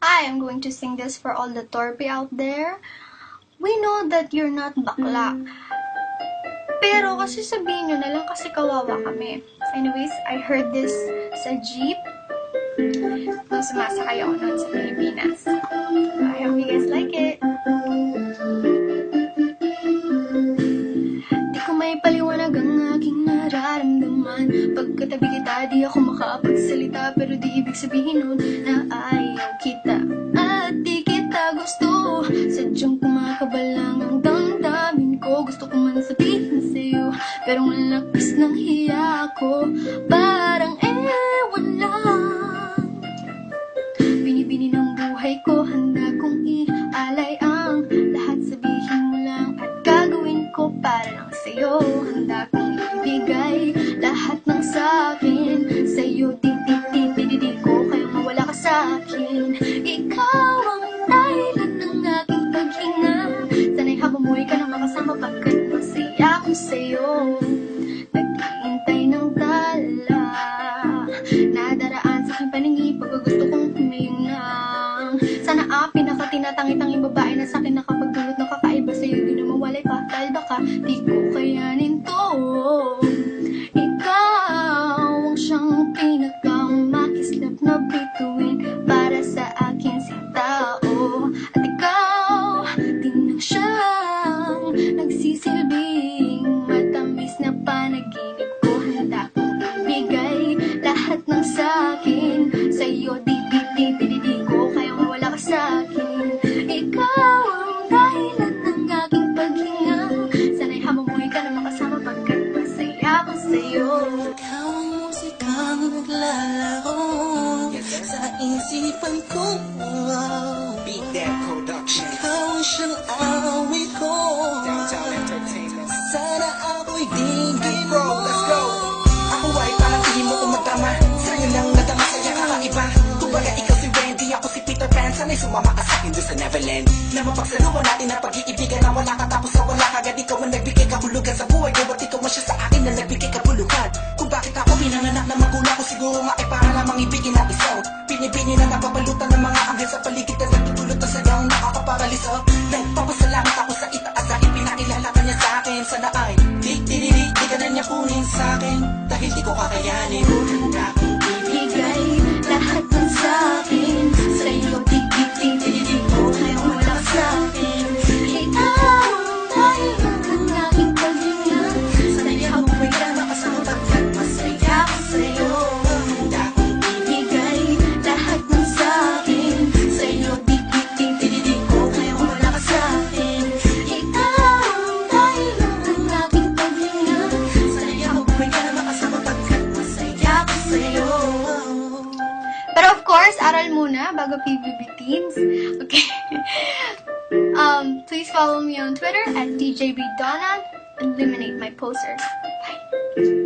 Hi, I'm going to sing this for all the torpe out there. We know that you're not bakla. Pero kasi sabihin nyo na lang kasi kawawa kami. Anyways, I heard this sa jeep. Nung sumasakay ako noon sa Pilipinas. I hope you guys like it. Di ko may paliwanag ang aking nararamdaman. Pagkatabi kita, di ako makapagsalita. Pero di ibig sabihin nun na ayaw kita at di kita gusto. Sadyang kumakabalang ang damdamin ko. Gusto ko man sabihin sa'yo, pero ang lakas ng hiya ko. Parang ewan lang. Binibini ng buhay ko, handa kong ialay ang lahat. Sabihin mo lang at gagawin ko para lang sa'yo. Handa kong ibigay lahat ng sa'kin sa'yo. Di ko kayang mawala ka sa'kin. Ikaw ang dahilan ng aking paghinga. Sana'y habang buhay ka na makasama pagkat masaya ko sa'yo. Naghihintay ng tala, nadaraan sa aking paningin pagka gusto kong humayong lang. Sana ang pinaka-tinatangi-tanging babae na sa'kin nakapagdulot ng kakaiba sa'yo. Di na mawalay pa, dahil baka di ko kayanin to. Ikaw ang siyang pinaka-makislap na bituin para sa akin sintao. At ikaw din ang siyang nagsisilbing matamis na panaginip ko. Handa kong ibigay lahat ng sa'kin sa'yo. Di ko kayang mawala ka sa'kin. Ikaw ang dahilan ng aking paghinga. Sana'y habang buhay ka na makasama pagkat masaya ko sa'yo. Ikaw ang musikang naglalaro sa isipan ko. Beat That Production. Ikaw ang siyang awit ko. Downtown Entertainment. Sana ako'y digin Hey mo. bro, let's go. Ako ay parang tingin mo tumatama. Sa'yo lang nadama, sa'yo kakaiba. Kumbaga ikaw si Wendy, ako si Peter Pan. Sana'y sumama ka sa'kin doon sa Neverland. Na mapagsaluhan natin ang pag-iibigan na wala ka tapos sa wala kagad. Ikaw ang nagbigay kahulugan sa buhay ko. At ikaw man siya sa akin na nagbigay kabulukan. Kung bakit ako pinanganak na magulang ko, siguro nga ay para lamang ibigin na isaw. Pinibini na napapalutan ng mga anghel sa paligid na nagtutulot na sadyang nakakaparaliso. Nagpapasalamat ako sa itaas na ipinakilala ka niya sa akin. Sana ay di ka na niya kunin sa akin dahil di ko kakayanin. Handa akong Ibigay lahat ng sa'kin sa'yo. Di ko kayang mawala ka sa'kin. Ikaw ang dahilan ng aking paghinga. Sana'y habang buhay ka na makasama pagkat masaya ko sa'yo. handa akong Ibigay lahat ng sa'kin sa'yo. Di ko kayang mawala ka sa'kin. Ikaw ang dahilan ng aking paghinga. Sana'y habang buhay ka na makasama pagkat masaya ko sa'yo. Pero of course, aral muna bago PBB Teens. Okay. Please follow me on Twitter at DJBDonna. Eliminate my posters. Bye.